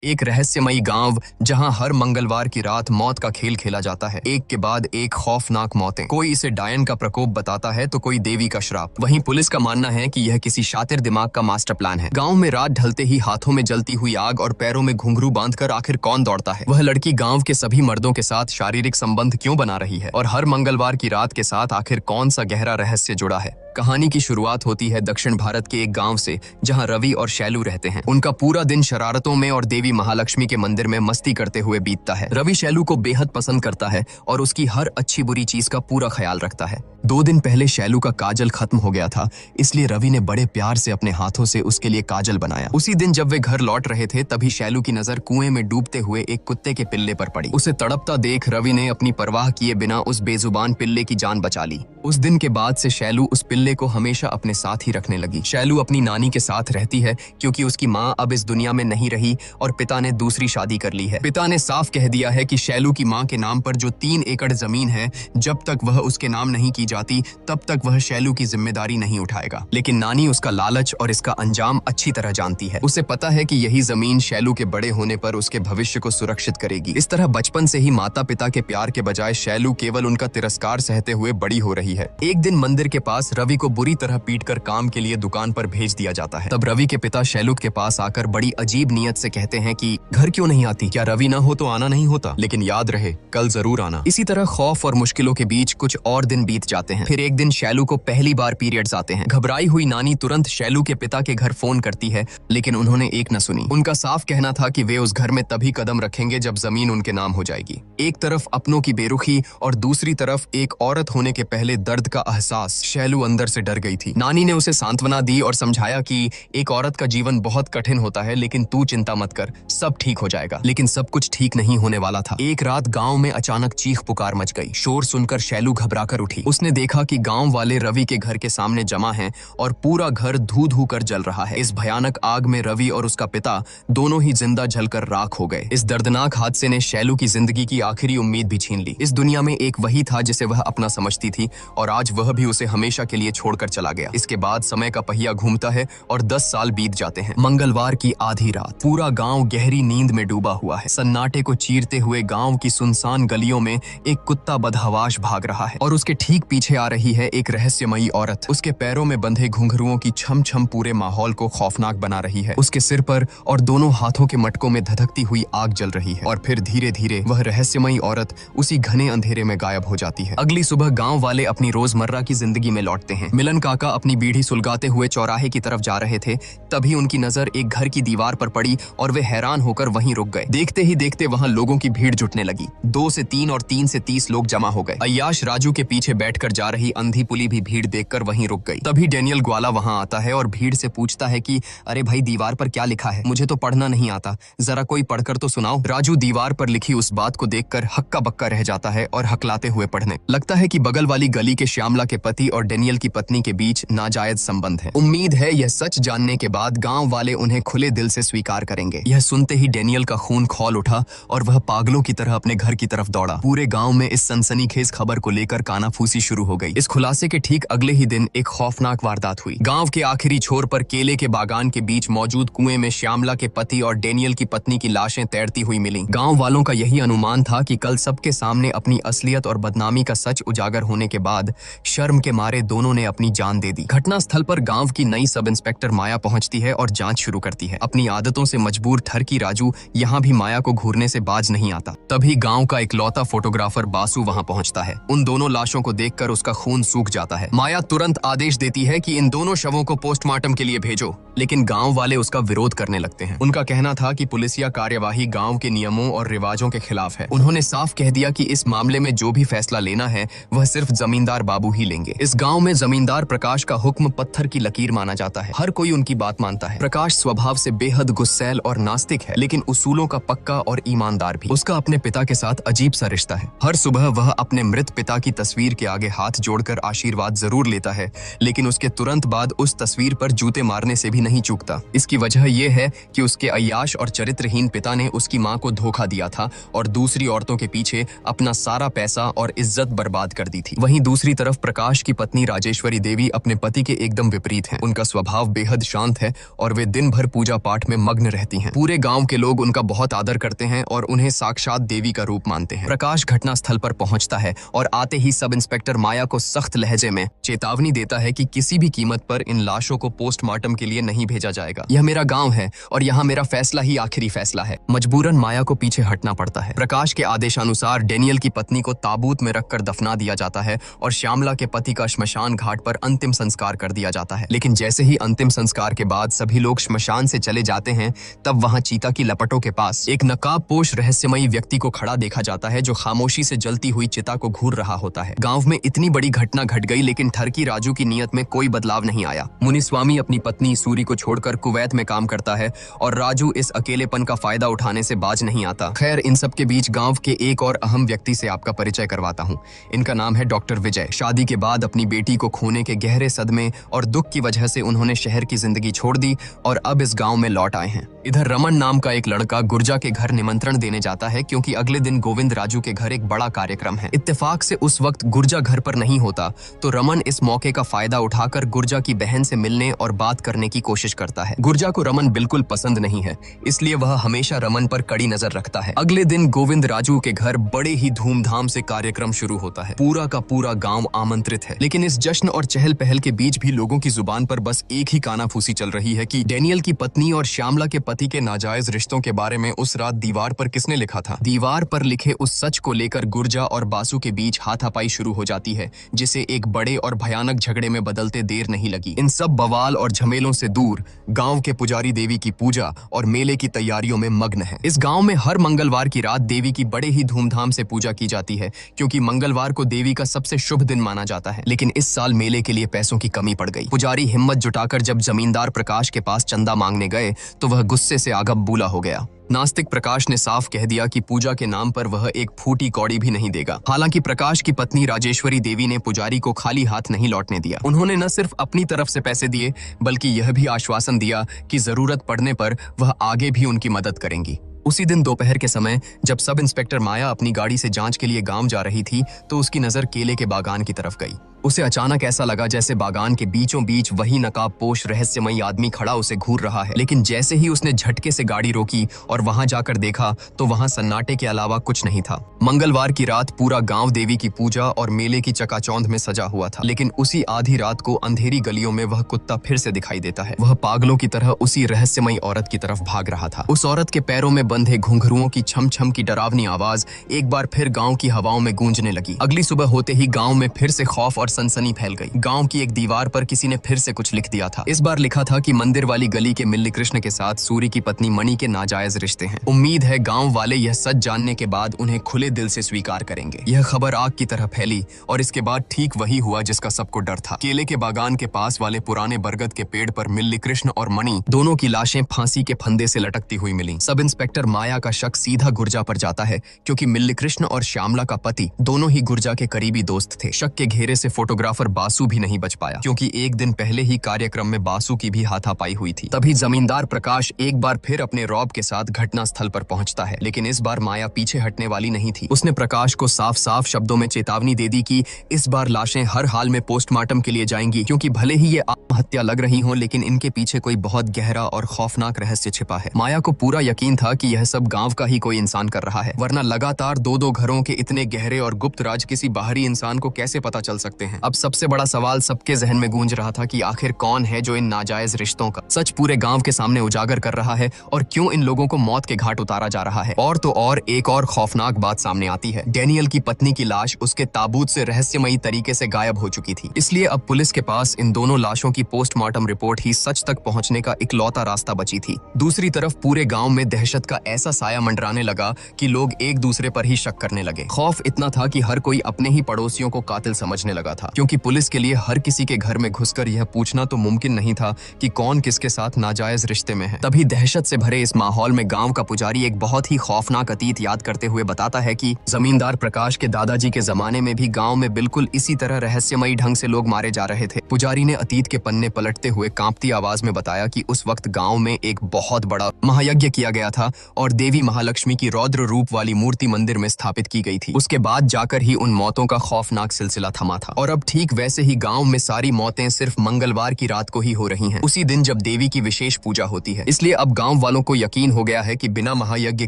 एक रहस्यमयी गांव जहां हर मंगलवार की रात मौत का खेल खेला जाता है। एक के बाद एक खौफनाक मौतें। कोई इसे डायन का प्रकोप बताता है तो कोई देवी का श्राप। वहीं पुलिस का मानना है कि यह किसी शातिर दिमाग का मास्टर प्लान है। गांव में रात ढलते ही हाथों में जलती हुई आग और पैरों में घुंघरू बांधकर आखिर कौन दौड़ता है? वह लड़की गाँव के सभी मर्दों के साथ शारीरिक संबंध क्यों बना रही है और हर मंगलवार की रात के साथ आखिर कौन सा गहरा रहस्य जुड़ा है? कहानी की शुरुआत होती है दक्षिण भारत के एक गांव से, जहां रवि और शैलू रहते हैं। उनका पूरा दिन शरारतों में और देवी महालक्ष्मी के मंदिर में मस्ती करते हुए बीतता है। रवि शैलू को बेहद पसंद करता है और उसकी हर अच्छी बुरी चीज का पूरा ख्याल रखता है। 2 दिन पहले शैलू का काजल खत्म हो गया था, इसलिए रवि ने बड़े प्यार से अपने हाथों से उसके लिए काजल बनाया। उसी दिन जब वे घर लौट रहे थे, तभी शैलू की नजर कुएं में डूबते हुए एक कुत्ते के पिल्ले पर पड़ी। उसे तड़पता देख रवि ने अपनी परवाह किए बिना उस बेजुबान पिल्ले की जान बचा ली। उस दिन के बाद से शैलू उस पिल्ले को हमेशा अपने साथ ही रखने लगी। शैलू अपनी नानी के साथ रहती है क्योंकि उसकी माँ अब इस दुनिया में नहीं रही और पिता ने दूसरी शादी कर ली है। पिता ने साफ कह दिया है कि शैलू की माँ के नाम पर जो 3 एकड़ जमीन है, जब तक वह उसके नाम नहीं की जाती तब तक वह शैलू की जिम्मेदारी नहीं उठाएगा। लेकिन नानी उसका लालच और इसका अंजाम अच्छी तरह जानती है। उसे पता है कि यही जमीन शैलू के बड़े होने पर उसके भविष्य को सुरक्षित करेगी। इस तरह बचपन से ही माता पिता के प्यार के बजाय शैलू केवल उनका तिरस्कार सहते हुए बड़ी हो रही है। एक दिन मंदिर के पास रवि को बुरी तरह पीटकर काम के लिए दुकान पर भेज दिया जाता है। तब रवि के पिता शैलू के पास आकर बड़ी अजीब नियत से कहते हैं कि घर क्यों नहीं आती? क्या रवि ना हो तो आना नहीं होता? लेकिन याद रहे, कल जरूर आना। इसी तरह खौफ और मुश्किलों के बीच कुछ और दिन बीत जाते हैं। फिर एक दिन शैलू को पहली बार पीरियड्स आते हैं। घबराई हुई नानी तुरंत शैलू के पिता के घर फोन करती है, लेकिन उन्होंने एक न सुनी। उनका साफ कहना था कि वे उस घर में तभी कदम रखेंगे जब जमीन उनके नाम हो जाएगी। एक तरफ अपनों की बेरुखी और दूसरी तरफ एक औरत होने के पहले दर्द का एहसास। शैलू अंदर से डर गई थी। नानी ने उसे सांत्वना दी और समझाया कि एक औरत का जीवन बहुत कठिन होता है, लेकिन तू चिंता मत कर, सब ठीक हो जाएगा। लेकिन सब कुछ ठीक नहीं होने वाला था। एक रात गांव में अचानक चीख पुकार मच गई। शोर सुनकर शैलू घबराकर उठी। उसने देखा कि गांव वाले रवि के घर के सामने जमा हैं और पूरा घर धू धू कर जल रहा है। इस भयानक आग में रवि और उसका पिता दोनों ही जिंदा जलकर राख हो गए। इस दर्दनाक हादसे ने शैलू की जिंदगी की आखिरी उम्मीद भी छीन ली। इस दुनिया में एक वही था जिसे वह अपना समझती थी और आज वह भी उसे हमेशा के लिए छोड़कर चला गया। इसके बाद समय का पहिया घूमता है और 10 साल बीत जाते हैं। मंगलवार की आधी रात, पूरा गांव गहरी नींद में डूबा हुआ है। सन्नाटे को चीरते हुए गांव की सुनसान गलियों में एक कुत्ता बदहवाश भाग रहा है और उसके ठीक पीछे आ रही है एक रहस्यमयी औरत। उसके पैरों में बंधे घुंघरुओं की छम छम पूरे माहौल को खौफनाक बना रही है। उसके सिर पर और दोनों हाथों के मटकों में धधकती हुई आग जल रही है और फिर धीरे धीरे वह रहस्यमयी औरत उसी घने अंधेरे में गायब हो जाती है। अगली सुबह गांव वाले अपनी रोजमर्रा की जिंदगी में लौटते हैं। मिलन काका अपनी बीड़ी सुलगाते हुए चौराहे की तरफ जा रहे थे, तभी उनकी नजर एक घर की दीवार पर पड़ी और वे हैरान होकर वहीं रुक गए। देखते ही देखते वहां लोगों की भीड़ जुटने लगी। 2 से 3 और 3 से 30 लोग जमा हो गए। अय्याश राजू के पीछे बैठकर जा रही अंधी पुली भी भीड़ देखकर वहीं रुक गई। तभी डेनियल ग्वाला वहां आता है और भीड़ से पूछता है कि अरे भाई, दीवार पर क्या लिखा है? मुझे तो पढ़ना नहीं आता, जरा कोई पढ़कर तो सुनाओ। राजू दीवार पर लिखी उस बात को देखकर हक्का बक्का रह जाता है और हकलाते हुए पढ़ने लगता है कि बगल वाली गली के श्यामला के पति और डेनियल की पत्नी के बीच नाजायज संबंध है। उम्मीद है यह सच जानने के बाद गांव वाले उन्हें खुले दिल से स्वीकार करेंगे। यह सुनते ही डेनियल का खून खौल उठा और वह पागलों की तरह अपने घर की तरफ दौड़ा। पूरे गांव में इस सनसनीखेज खबर को लेकर कानाफूसी शुरू हो गई। इस खुलासे के ठीक अगले ही दिन एक खौफनाक वारदात हुई। गांव के आखिरी छोर पर केले के बागान के बीच मौजूद कुएं में श्यामला के पति और डेनियल की पत्नी की लाशें तैरती हुई मिली। गांव वालों का यही अनुमान था कि कल सबके सामने अपनी असलियत और बदनामी का सच उजागर होने के बाद शर्म के मारे दोनों ने अपनी जान दे दी। घटना स्थल पर गांव की नई सब इंस्पेक्टर माया पहुंचती है और जांच शुरू करती है। अपनी आदतों से मजबूर ठरकी राजू यहाँ भी माया को घूरने से बाज नहीं आता। तभी गांव का इकलौता फोटोग्राफर बासु वहां पहुंचता है। उन दोनों लाशों को देखकर उसका खून सूख जाता है। माया तुरंत आदेश देती है कि इन दोनों शवों को पोस्टमार्टम के लिए भेजो, लेकिन गांव वाले उसका विरोध करने लगते हैं। उनका कहना था कि पुलिसिया कार्यवाही गांव के नियमों और रिवाजों के खिलाफ है। उन्होंने साफ कह दिया कि इस मामले में जो भी फैसला लेना है वह सिर्फ जमींदार बाबू ही लेंगे। इस गांव में जमींदार प्रकाश का हुक्म पत्थर की लकीर माना जाता है। हर कोई उनकी बात मानता है। प्रकाश स्वभाव से बेहद गुस्सैल और नास्तिक है, लेकिन उसूलों का पक्का और ईमानदार भी। उसका अपने पिता के साथ अजीब सा रिश्ता है। हर सुबह वह अपने मृत पिता की तस्वीर के आगे हाथ जोड़कर आशीर्वाद जरूर लेता है, लेकिन उसके तुरंत बाद उस तस्वीर पर जूते मारने से भी नहीं चूकता। इसकी वजह यह है कि उसके अय्याश और चरित्रहीन पिता ने उसकी मां को धोखा दिया था और दूसरी औरतों के पीछे अपना सारा पैसा और इज्जत बर्बाद कर दी थी। वहीं दूसरी तरफ प्रकाश की पत्नी राजेश राजेश्वरी देवी अपने पति के एकदम विपरीत हैं। उनका स्वभाव बेहद शांत है और वे दिन भर पूजा पाठ में मग्न रहती हैं। पूरे गांव के लोग उनका बहुत आदर करते हैं और उन्हें साक्षात देवी का रूप मानते हैं। प्रकाश घटना स्थल पर पहुंचता है और आते ही सब इंस्पेक्टर माया को सख्त लहजे में चेतावनी देता है कि किसी भी कीमत पर इन लाशों को पोस्टमार्टम के लिए नहीं भेजा जाएगा। यह मेरा गाँव है और यहाँ मेरा फैसला ही आखिरी फैसला है। मजबूरन माया को पीछे हटना पड़ता है। प्रकाश के आदेशानुसार डेनियल की पत्नी को ताबूत में रखकर दफना दिया जाता है और श्यामला के पति का श्मशान घाट पर अंतिम संस्कार कर दिया जाता है। लेकिन जैसे ही अंतिम संस्कार के बाद सभी लोग श्मशान से चले जाते हैं, तब वहां चीता की लपटों के पास एक नकाबपोश रहस्यमयी व्यक्ति को खड़ा देखा जाता है, जो खामोशी से जलती हुई चिता को घूर रहा होता है। गांव में इतनी बड़ी घटना घट गई, लेकिन ठरकी राजू की नीयत में कोई बदलाव नहीं आया। मुनिस्वामी अपनी पत्नी सूरी को छोड़कर कुवैत में काम करता है और राजू इस अकेलेपन का फायदा उठाने से बाज नहीं आता। खैर, इन सब के बीच गांव के एक और अहम व्यक्ति से आपका परिचय करवाता हूँ। इनका नाम है डॉक्टर विजय। शादी के बाद अपनी बेटी को खोने के गहरे सदमे और दुख की वजह से उन्होंने शहर की जिंदगी छोड़ दी और अब इस गांव में लौट आए हैं। इधर रमन नाम का एक लड़का गुर्जा के घर निमंत्रण देने जाता है, क्योंकि अगले दिन गोविंद राजू के घर एक बड़ा कार्यक्रम है। इत्तेफाक से उस वक्त गुर्जा घर पर नहीं होता, तो रमन इस मौके का फायदा उठाकर गुर्जा की बहन से मिलने और बात करने की कोशिश करता है। गुर्जा को रमन बिल्कुल पसंद नहीं है, इसलिए वह हमेशा रमन पर कड़ी नजर रखता है। अगले दिन गोविंद राजू के घर बड़े ही धूमधाम से कार्यक्रम शुरू होता है। पूरा का पूरा गांव आमंत्रित है, लेकिन इस जश्न और चहल पहल के बीच भी लोगों की जुबान पर बस एक ही कानाफूसी चल रही है कि डेनियल की पत्नी और श्यामला के पति के नाजायज रिश्तों के बारे में उस रात दीवार पर किसने लिखा था। दीवार पर लिखे उस सच को लेकर गुर्जा और बासु के बीच हाथापाई शुरू हो जाती है, जिसे एक बड़े और भयानक झगड़े में बदलते देर नहीं लगी। इन सब बवाल और झमेलों से दूर गांव के पुजारी देवी की पूजा और मेले की तैयारियों में मग्न है। इस गांव में हर मंगलवार की रात देवी की बड़े ही धूमधाम से पूजा की जाती है, क्योंकि मंगलवार को देवी का सबसे शुभ दिन माना जाता है। लेकिन इस साल मेले के लिए पैसों की कमी पड़ गई। पुजारी हिम्मत जुटाकर जब जमींदार प्रकाश के पास चंदा मांगने गए, तो वह गुस्से से आग बबूला हो गया। नास्तिक प्रकाश ने साफ कह दिया कि पूजा के नाम पर वह एक फूटी कौड़ी भी नहीं देगा। हालांकि प्रकाश की पत्नी राजेश्वरी देवी ने पुजारी को खाली हाथ नहीं लौटने दिया। उन्होंने न सिर्फ अपनी तरफ से पैसे दिए, बल्कि यह भी आश्वासन दिया कि जरूरत पड़ने पर वह आगे भी उनकी मदद करेंगी। उसी दिन दोपहर के समय जब सब इंस्पेक्टर माया अपनी गाड़ी से जांच के लिए गांव जा रही थी, तो उसकी नजर केले के बागान की तरफ गई। उसे अचानक ऐसा लगा जैसे बागान के बीचों बीच वही नकाबपोश रहस्यमयी आदमी खड़ा उसे घूर रहा है। लेकिन जैसे ही उसने झटके से गाड़ी रोकी और वहां जाकर देखा, तो वहां सन्नाटे के अलावा कुछ नहीं था। मंगलवार की रात पूरा गांव देवी की पूजा और मेले की चकाचौंध में सजा हुआ था। लेकिन उसी आधी रात को अंधेरी गलियों में वह कुत्ता फिर से दिखाई देता है। वह पागलों की तरह उसी रहस्यमयी औरत की तरफ भाग रहा था। उस औरत के पैरों में बंधे घुंघरुओं की छम छम की डरावनी आवाज एक बार फिर गाँव की हवाओं में गूंजने लगी। अगली सुबह होते ही गाँव में फिर से खौफ और सनसनी फैल गई। गांव की एक दीवार पर किसी ने फिर से कुछ लिख दिया था। इस बार लिखा था कि मंदिर वाली गली के मिल्ली कृष्ण के साथ सूरी की पत्नी मणि के नाजायज रिश्ते हैं। उम्मीद है गांव वाले यह सच जानने के बाद उन्हें खुले दिल से स्वीकार करेंगे। यह खबर आग की तरह फैली और इसके बाद ठीक वही हुआ जिसका सबको डर था। केले के बागान के पास वाले पुराने बरगद के पेड़ पर मिल्ली कृष्ण और मणि दोनों की लाशें फांसी के फंदे से लटकती हुई मिली। सब इंस्पेक्टर माया का शक सीधा गुर्जा पर जाता है, क्योंकि मिल्ली कृष्ण और श्यामला का पति दोनों ही गुर्जा के करीबी दोस्त थे। शक के घेरे से फोटोग्राफर बासु भी नहीं बच पाया, क्योंकि एक दिन पहले ही कार्यक्रम में बासु की भी हाथापाई हुई थी। तभी जमींदार प्रकाश एक बार फिर अपने रौब के साथ घटना स्थल पर पहुंचता है। लेकिन इस बार माया पीछे हटने वाली नहीं थी। उसने प्रकाश को साफ साफ शब्दों में चेतावनी दे दी कि इस बार लाशें हर हाल में पोस्टमार्टम के लिए जाएंगी, क्योंकि भले ही ये आत्महत्या लग रही हो, लेकिन इनके पीछे कोई बहुत गहरा और खौफनाक रहस्य छिपा है। माया को पूरा यकीन था कि यह सब गांव का ही कोई इंसान कर रहा है, वरना लगातार दो घरों के इतने गहरे और गुप्त राज किसी बाहरी इंसान को कैसे पता चल सकते हैं। अब सबसे बड़ा सवाल सबके जहन में गूंज रहा था कि आखिर कौन है जो इन नाजायज रिश्तों का सच पूरे गांव के सामने उजागर कर रहा है, और क्यों इन लोगों को मौत के घाट उतारा जा रहा है। और तो और एक और खौफनाक बात सामने आती है। डेनियल की पत्नी की लाश उसके ताबूत से रहस्यमयी तरीके से गायब हो चुकी थी। इसलिए अब पुलिस के पास इन दोनों लाशों की पोस्टमार्टम रिपोर्ट ही सच तक पहुंचने का इकलौता रास्ता बची थी। दूसरी तरफ पूरे गांव में दहशत का ऐसा साया मंडराने लगा कि लोग एक दूसरे पर ही शक करने लगे। खौफ इतना था कि हर कोई अपने ही पड़ोसियों को कातिल समझने लगा था, क्योंकि पुलिस के लिए हर किसी के घर में घुसकर यह पूछना तो मुमकिन नहीं था कि कौन किसके साथ नाजायज रिश्ते में है। तभी दहशत से भरे इस माहौल में गांव का पुजारी एक बहुत ही खौफनाक अतीत याद करते हुए बताता है कि जमींदार प्रकाश के दादाजी के जमाने में भी गांव में बिल्कुल इसी तरह रहस्यमयी ढंग से लोग मारे जा रहे थे। पुजारी ने अतीत के पन्ने पलटते हुए कांपती आवाज में बताया कि उस वक्त गांव में एक बहुत बड़ा महायज्ञ किया गया था और देवी महालक्ष्मी की रौद्र रूप वाली मूर्ति मंदिर में स्थापित की गई थी। उसके बाद जाकर ही उन मौतों का खौफनाक सिलसिला थमा था। और और अब ठीक वैसे ही गांव में सारी मौतें सिर्फ मंगलवार की रात को ही हो रही हैं, उसी दिन जब देवी की विशेष पूजा होती है। इसलिए अब गांव वालों को यकीन हो गया है कि बिना महायज्ञ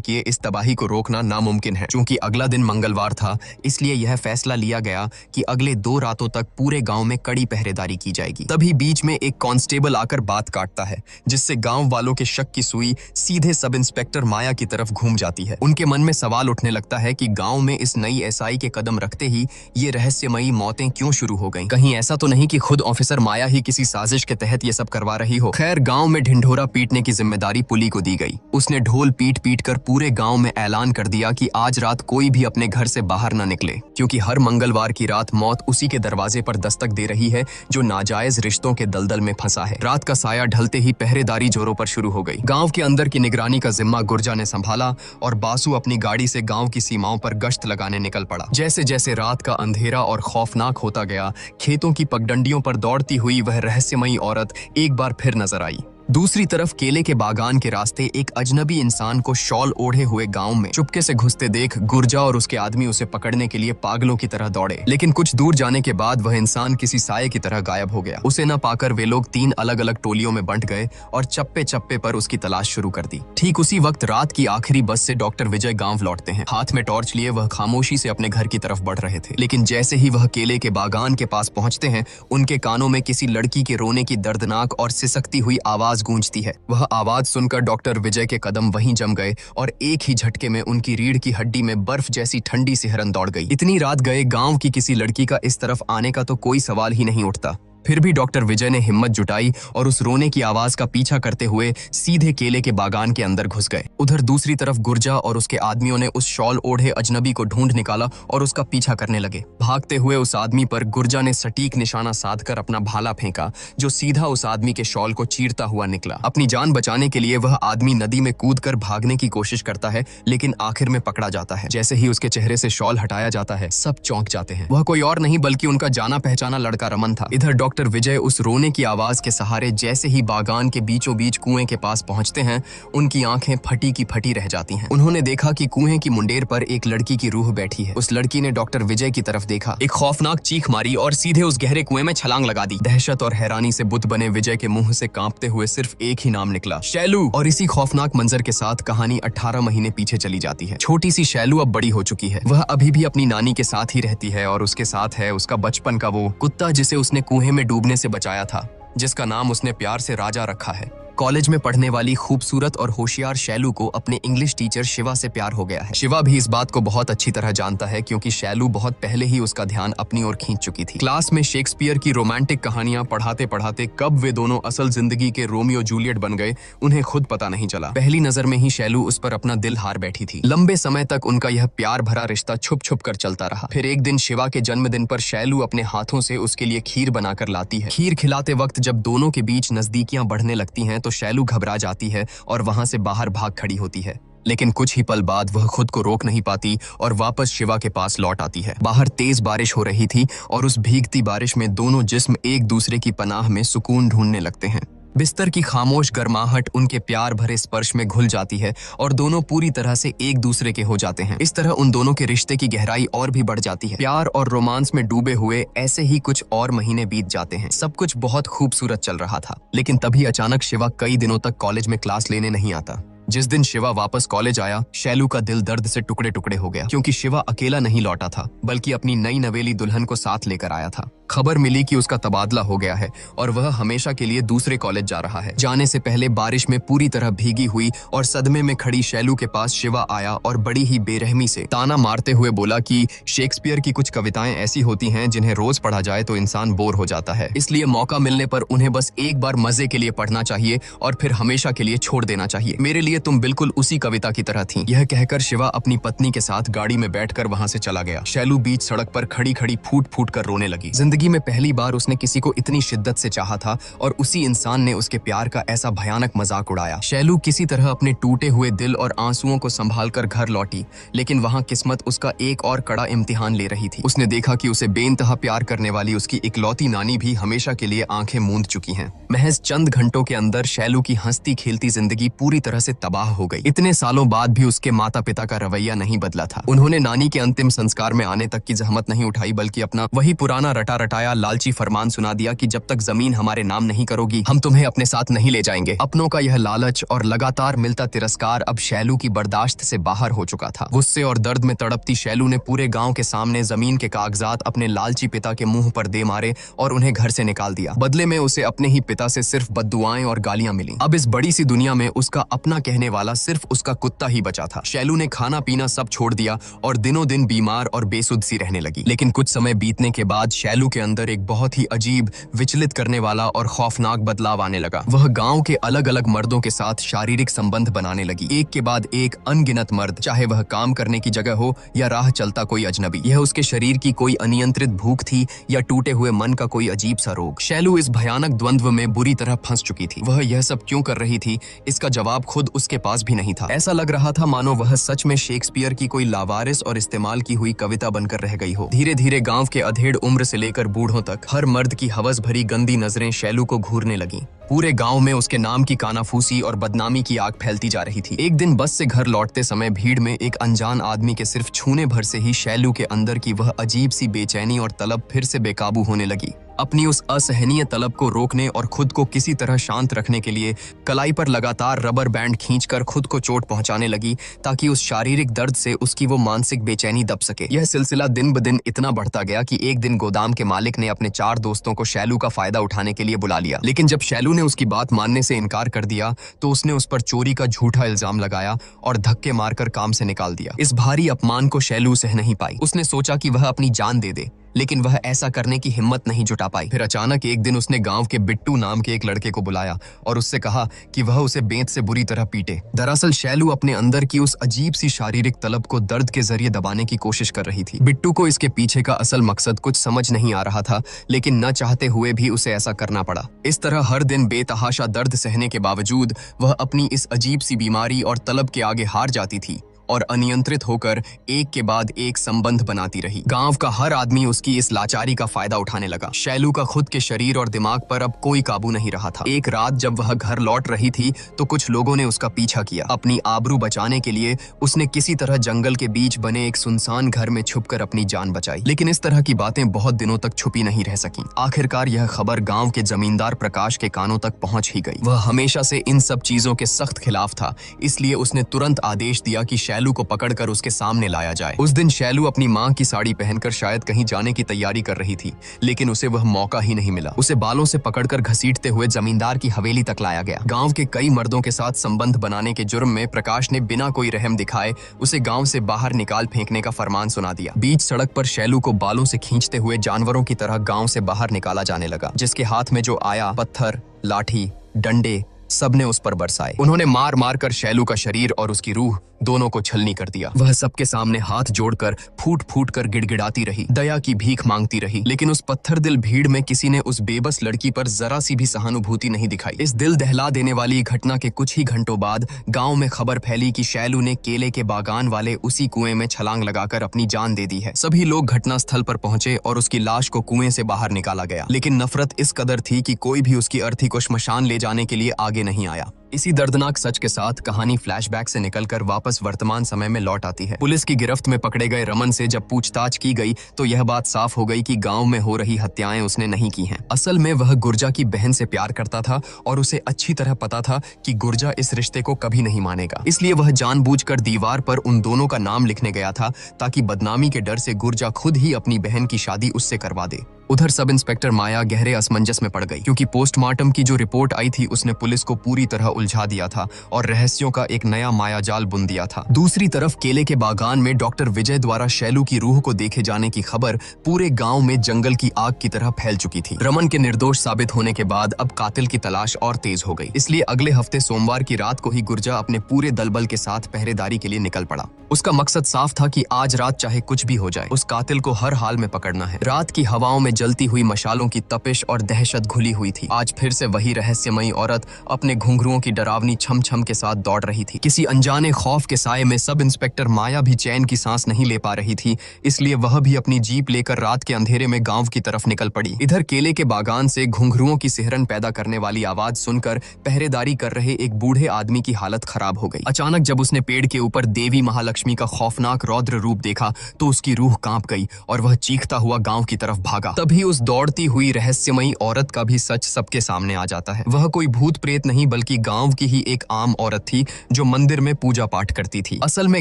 किए इस तबाही को रोकना नामुमकिन है। चूंकि अगला दिन मंगलवार था, इसलिए यह फैसला लिया गया कि अगले 2 रातों तक पूरे गांव में कड़ी पहरेदारी की जाएगी। तभी बीच में एक कांस्टेबल आकर बात काटता है, जिससे गांव वालों के शक की सुई सीधे सब इंस्पेक्टर माया की तरफ घूम जाती है। उनके मन में सवाल उठने लगता है कि गांव में इस नई एसआई के कदम रखते ही ये रहस्यमयी मौतें क्यों शुरू हो गईं? कहीं ऐसा तो नहीं कि खुद ऑफिसर माया ही किसी साजिश के तहत ये सब करवा रही हो। खैर, गांव में ढिंढोरा पीटने की जिम्मेदारी पुली को दी गई। उसने ढोल पीट पीट कर पूरे गांव में ऐलान कर दिया कि आज रात कोई भी अपने घर से बाहर न निकले, क्योंकि हर मंगलवार की रात मौत उसी के दरवाजे पर दस्तक दे रही है जो नाजायज रिश्तों के दलदल में फंसा है। रात का साया ढलते ही पहरेदारी जोरों पर शुरू हो गई। गांव के अंदर की निगरानी का जिम्मा गुर्जा ने संभाला और बासु अपनी गाड़ी से गांव की सीमाओं पर गश्त लगाने निकल पड़ा। जैसे जैसे रात का अंधेरा और खौफनाक होता गया, खेतों की पगडंडियों पर दौड़ती हुई वह रहस्यमयी औरत एक बार फिर नजर आई। दूसरी तरफ केले के बागान के रास्ते एक अजनबी इंसान को शॉल ओढ़े हुए गांव में चुपके से घुसते देख गुर्जा और उसके आदमी उसे पकड़ने के लिए पागलों की तरह दौड़े। लेकिन कुछ दूर जाने के बाद वह इंसान किसी साये की तरह गायब हो गया। उसे न पाकर वे लोग 3 अलग अलग टोलियों में बंट गए और चप्पे चप्पे पर उसकी तलाश शुरू कर दी। ठीक उसी वक्त रात की आखिरी बस से डॉक्टर विजय गांव लौटते हैं। हाथ में टॉर्च लिए वह खामोशी से अपने घर की तरफ बढ़ रहे थे, लेकिन जैसे ही वह केले के बागान के पास पहुंचते हैं, उनके कानों में किसी लड़की के रोने की दर्दनाक और सिसकती हुई आवाज गूंजती है। वह आवाज सुनकर डॉक्टर विजय के कदम वहीं जम गए और एक ही झटके में उनकी रीढ़ की हड्डी में बर्फ जैसी ठंडी सिहरन दौड़ गई। इतनी रात गए गांव की किसी लड़की का इस तरफ आने का तो कोई सवाल ही नहीं उठता। फिर भी डॉक्टर विजय ने हिम्मत जुटाई और उस रोने की आवाज का पीछा करते हुए सीधे केले के बागान के अंदर घुस गए। उधर दूसरी तरफ गुर्जा और उसके आदमियों ने उस शॉल ओढ़े अजनबी को ढूंढ निकाला और उसका पीछा करने लगे। भागते हुए उस आदमी पर गुर्जा ने सटीक निशाना साधकर अपना भाला फेंका, जो सीधा उस आदमी के शॉल को चीरता हुआ निकला। अपनी जान बचाने के लिए वह आदमी नदी में कूदकर भागने की कोशिश करता है, लेकिन आखिर में पकड़ा जाता है। जैसे ही उसके चेहरे से शॉल हटाया जाता है, सब चौंक जाते हैं। वह कोई और नहीं बल्कि उनका जाना पहचाना लड़का रमन था। इधर डॉक्टर विजय उस रोने की आवाज के सहारे जैसे ही बागान के बीचों बीच कुएं के पास पहुंचते हैं, उनकी आंखें फटी की फटी रह जाती हैं। उन्होंने देखा कि कुएं की मुंडेर पर एक लड़की की रूह बैठी है। उस लड़की ने डॉक्टर विजय की तरफ देखा, एक खौफनाक चीख मारी और सीधे उस गहरे कुएं में छलांग लगा दी। दहशत और हैरानी से बुत बने विजय के मुंह से कांपते हुए सिर्फ एक ही नाम निकला, शैलू। और इसी खौफनाक मंजर के साथ कहानी 18 महीने पीछे चली जाती है। छोटी सी शैलू अब बड़ी हो चुकी है। वह अभी भी अपनी नानी के साथ ही रहती है और उसके साथ है उसका बचपन का वो कुत्ता जिसे उसने कुएं में डूबने से बचाया था, जिसका नाम उसने प्यार से राजा रखा है। कॉलेज में पढ़ने वाली खूबसूरत और होशियार शैलू को अपने इंग्लिश टीचर शिवा से प्यार हो गया है। शिवा भी इस बात को बहुत अच्छी तरह जानता है, क्योंकि शैलू बहुत पहले ही उसका ध्यान अपनी ओर खींच चुकी थी। क्लास में शेक्सपियर की रोमांटिक कहानियां पढ़ाते पढ़ाते कब वे दोनों असल जिंदगी के रोमियो जूलियट बन गए, उन्हें खुद पता नहीं चला। पहली नजर में ही शैलू उस पर अपना दिल हार बैठी थी। लंबे समय तक उनका यह प्यार भरा रिश्ता छुप छुप कर चलता रहा। फिर एक दिन शिवा के जन्मदिन पर शैलू अपने हाथों से उसके लिए खीर बनाकर लाती है। खीर खिलाते वक्त जब दोनों के बीच नजदीकियां बढ़ने लगती हैं, तो शैलू घबरा जाती है और वहां से बाहर भाग खड़ी होती है। लेकिन कुछ ही पल बाद वह खुद को रोक नहीं पाती और वापस शिवा के पास लौट आती है। बाहर तेज बारिश हो रही थी और उस भीगती बारिश में दोनों जिस्म एक दूसरे की पनाह में सुकून ढूंढने लगते हैं। बिस्तर की खामोश गर्माहट उनके प्यार भरे स्पर्श में घुल जाती है और दोनों पूरी तरह से एक दूसरे के हो जाते हैं। इस तरह उन दोनों के रिश्ते की गहराई और भी बढ़ जाती है। प्यार और रोमांस में डूबे हुए ऐसे ही कुछ और महीने बीत जाते हैं। सब कुछ बहुत खूबसूरत चल रहा था, लेकिन तभी अचानक शिवा कई दिनों तक कॉलेज में क्लास लेने नहीं आता। जिस दिन शिवा वापस कॉलेज आया, शैलू का दिल दर्द से टुकड़े टुकड़े हो गया, क्योंकि शिवा अकेला नहीं लौटा था, बल्कि अपनी नई नवेली दुल्हन को साथ लेकर आया था। खबर मिली कि उसका तबादला हो गया है और वह हमेशा के लिए दूसरे कॉलेज जा रहा है। जाने से पहले बारिश में पूरी तरह भीगी हुई और सदमे में खड़ी शैलू के पास शिवा आया और बड़ी ही बेरहमी से ताना मारते हुए बोला कि शेक्सपियर की कुछ कविताएं ऐसी होती हैं जिन्हें रोज पढ़ा जाए तो इंसान बोर हो जाता है, इसलिए मौका मिलने पर उन्हें बस एक बार मजे के लिए पढ़ना चाहिए और फिर हमेशा के लिए छोड़ देना चाहिए। मेरे लिए तुम बिल्कुल उसी कविता की तरह थी। यह कहकर शिवा अपनी पत्नी के साथ गाड़ी में बैठकर वहां से चला गया। शैलू बीच सड़क पर खड़ी खड़ी फूट फूट कर रोने लगी। जिंदगी में पहली बार उसने किसी को इतनी शिद्दत से चाहा था और उसी इंसान ने उसके प्यार का ऐसा भयानक मजाक उड़ाया। शैलू किसी तरह अपने टूटे हुए दिल और आंसुओं को संभालकर घर लौटी, लेकिन वहां किस्मत उसका एक और कड़ा इम्तिहान ले रही थी। उसने देखा कि उसे बेइंतहा प्यार करने वाली उसकी इकलौती नानी भी हमेशा के लिए आंखें मूंद चुकी हैं। महज चंद घंटों के अंदर शैलू की हंसती खेलती जिंदगी पूरी तरह से तबाह हो गई। इतने सालों बाद भी उसके माता पिता का रवैया नहीं बदला था। उन्होंने नानी के अंतिम संस्कार में आने तक की जहमत नहीं उठाई, बल्कि अपना वही पुराना रटा रटाया लालची फरमान सुना दिया कि जब तक जमीन हमारे नाम नहीं करोगी हम तुम्हें अपने साथ नहीं ले जाएंगे। अपनों का यह लालच और लगातार मिलता तिरस्कार अब शैलू की बर्दाश्त से बाहर हो चुका था। गुस्से और दर्द में तड़पती शैलू ने पूरे गांव के सामने जमीन के कागजात अपने लालची पिता के मुंह पर दे मारे और उन्हें घर से निकाल दिया। बदले में उसे अपने ही पिता से सिर्फ बद्दुआएं और गालियां मिली। अब इस बड़ी सी दुनिया में उसका अपना कहने वाला सिर्फ उसका कुत्ता ही बचा था। शैलू ने खाना पीना सब छोड़ दिया और दिनों दिन बीमार और बेसुध सी रहने लगी। लेकिन कुछ समय बीतने के बाद शैलू के अंदर एक बहुत ही अजीब, विचलित करने वाला और खौफनाक बदलाव आने लगा। वह गांव के अलग अलग मर्दों के साथ शारीरिक संबंध बनाने लगी। एक के बाद एक अनगिनत मर्द, चाहे वह काम करने की जगह हो या राह चलता कोई अजनबी। यह उसके शरीर की कोई अनियंत्रित भूख थी या टूटे हुए मन का कोई अजीब सा रोग। शैलू इस भयानक द्वंद्व में बुरी तरह फंस चुकी थी। वह यह सब क्यों कर रही थी, इसका जवाब खुद उसके पास भी नहीं था। ऐसा लग रहा था मानो वह सच में शेक्सपियर की कोई लावारिस और इस्तेमाल की हुई कविता बनकर रह गई हो। धीरे धीरे गांव के अधेड़ उम्र से लेकर बूढ़ों तक हर मर्द की हवस भरी गंदी नजरें शैलू को घूरने लगीं। पूरे गांव में उसके नाम की कानाफूसी और बदनामी की आग फैलती जा रही थी। एक दिन बस से घर लौटते समय भीड़ में एक अनजान आदमी के सिर्फ छूने भर से ही शैलू के अंदर की वह अजीब सी बेचैनी और तलब फिर से बेकाबू होने लगी। अपनी उस असहनीय तलब को रोकने और खुद को किसी तरह शांत रखने के लिए कलाई पर लगातार रबर बैंड खींचकर खुद को चोट पहुंचाने लगी, ताकि उस शारीरिक दर्द से उसकी वो मानसिक बेचैनी दब सके। यह सिलसिला दिन ब दिन इतना बढ़ता गया कि एक दिन गोदाम के मालिक ने अपने 4 दोस्तों को शैलू का फायदा उठाने के लिए बुला लिया। लेकिन जब शैलू ने उसकी बात मानने से इनकार कर दिया तो उसने उस पर चोरी का झूठा इल्जाम लगाया और धक्के मारकर काम से निकाल दिया। इस भारी अपमान को शैलू सह नहीं पाई। उसने सोचा कि वह अपनी जान दे दे, लेकिन वह ऐसा करने की हिम्मत नहीं जुटा पाई। फिर अचानक एक दिन उसने गांव के बिट्टू नाम के एक लड़के को बुलाया और उससे कहा कि वह उसे बेंत से बुरी तरह पीटे। दरअसल शैलू अपने अंदर की उस अजीब सी शारीरिक तलब को दर्द के जरिए दबाने की कोशिश कर रही थी। बिट्टू को इसके पीछे का असल मकसद कुछ समझ नहीं आ रहा था, लेकिन न चाहते हुए भी उसे ऐसा करना पड़ा। इस तरह हर दिन बेतहाशा दर्द सहने के बावजूद वह अपनी इस अजीब सी बीमारी और तलब के आगे हार जाती थी और अनियंत्रित होकर एक के बाद एक संबंध बनाती रही। गांव का हर आदमी उसकी इस लाचारी का फायदा उठाने लगा। शैलू का खुद के शरीर और दिमाग पर अब कोई काबू नहीं रहा था। एक रात जब वह घर लौट रही थी तो कुछ लोगों ने उसका पीछा किया। अपनी आबरू बचाने के लिए उसने किसी तरह जंगल के बीच बने एक सुनसान घर में छुपकर अपनी जान बचाई। लेकिन इस तरह की बातें बहुत दिनों तक छुपी नहीं रह सकी। आखिरकार यह खबर गांव के जमींदार प्रकाश के कानों तक पहुंच ही गई। वह हमेशा से इन सब चीजों के सख्त खिलाफ था, इसलिए उसने तुरंत आदेश दिया कि शैलू को पकड़कर उसके सामने लाया जाए। उस दिन शैलू अपनी मां की साड़ी पहनकर शायद कहीं जाने की तैयारी कर रही थी, लेकिन उसे वह मौका ही नहीं मिला। उसे बालों से पकड़कर घसीटते हुए जमींदार की हवेली तक लाया गया। गांव के कई मर्दों के साथ संबंध बनाने के जुर्म में प्रकाश ने बिना कोई रहम दिखाए उसे गांव से बाहर निकाल फेंकने का फरमान सुना दिया। बीच सड़क पर शैलू को बालों से खींचते हुए जानवरों की तरह गांव से बाहर निकाला जाने लगा। जिसके हाथ में जो आया, पत्थर, लाठी, डंडे सबने उस पर बरसाए। उन्होंने मार मार कर शैलू का शरीर और उसकी रूह दोनों को छलनी कर दिया। वह सबके सामने हाथ जोड़कर फूट फूट कर गिड़गिड़ाती रही, दया की भीख मांगती रही। लेकिन उस पत्थर दिल भीड़ में किसी ने उस बेबस लड़की पर जरा सी भी सहानुभूति नहीं दिखाई। इस दिल दहला देने वाली घटना के कुछ ही घंटों बाद गांव में खबर फैली कि शैलू ने केले के बागान वाले उसी कुएं में छलांग लगाकर अपनी जान दे दी है। सभी लोग घटना स्थल पर पहुंचे और उसकी लाश को कुएं से बाहर निकाला गया। लेकिन नफरत इस कदर थी कि कोई भी उसकी अर्थी को श्मशान ले जाने के लिए आगे नहीं आया। इसी दर्दनाक सच के साथ कहानी फ्लैशबैक से निकलकर वापस वर्तमान समय में लौट आती है। पुलिस की गिरफ्त में पकड़े गए रमन से जब पूछताछ की गई तो यह बात साफ हो गई कि गांव में हो रही हत्याएं उसने नहीं की हैं। असल में वह गुर्जा की बहन से प्यार करता था और उसे अच्छी तरह पता था कि गुर्जा इस रिश्ते को कभी नहीं मानेगा। इसलिए वह जानबूझकर दीवार पर उन दोनों का नाम लिखने गया था, ताकि बदनामी के डर से गुर्जा खुद ही अपनी बहन की शादी उससे करवा दे। उधर सब इंस्पेक्टर माया गहरे असमंजस में पड़ गई, क्योंकि पोस्टमार्टम की जो रिपोर्ट आई थी उसने पुलिस को पूरी तरह उलझा दिया था और रहस्यों का एक नया मायाजाल बुन दिया था। दूसरी तरफ केले के बागान में डॉक्टर विजय द्वारा शैलू की रूह को देखे जाने की खबर पूरे गांव में जंगल की आग की तरह फैल चुकी थी। रमन के निर्दोष साबित होने के बाद अब कातिल की तलाश और तेज हो गई। इसलिए अगले हफ्ते सोमवार की रात को ही गुर्जा अपने पूरे दलबल के साथ पहरेदारी के लिए निकल पड़ा। उसका मकसद साफ था कि आज रात चाहे कुछ भी हो जाए, उस कातिल को हर हाल में पकड़ना है। रात की हवाओं में जलती हुई मशालों की तपिश और दहशत घुली हुई थी। आज फिर से वही रहस्यमयी औरत अपने घुंघरुओं की डरावनी छम छम के साथ दौड़ रही थी। किसी अनजाने खौफ के साए में सब इंस्पेक्टर माया भी चैन की सांस नहीं ले पा रही थी, इसलिए वह भी अपनी जीप लेकर रात के अंधेरे में गांव की तरफ निकल पड़ी। इधर केले के बागान से घुंघरुओं की सिहरन पैदा करने वाली आवाज सुनकर पहरेदारी कर रहे एक बूढ़े आदमी की हालत खराब हो गई। अचानक जब उसने पेड़ के ऊपर देवी महालक्ष्मी का खौफनाक रौद्र रूप देखा तो उसकी रूह कांप गई और वह चीखता हुआ गांव की तरफ भागा। तभी उस दौड़ती हुई रहस्यमयी औरत का भी सच सबके सामने आ जाता है। वह कोई भूत प्रेत नहीं बल्कि गांव की ही एक आम औरत थी जो मंदिर में पूजा पाठ करती थी। असल में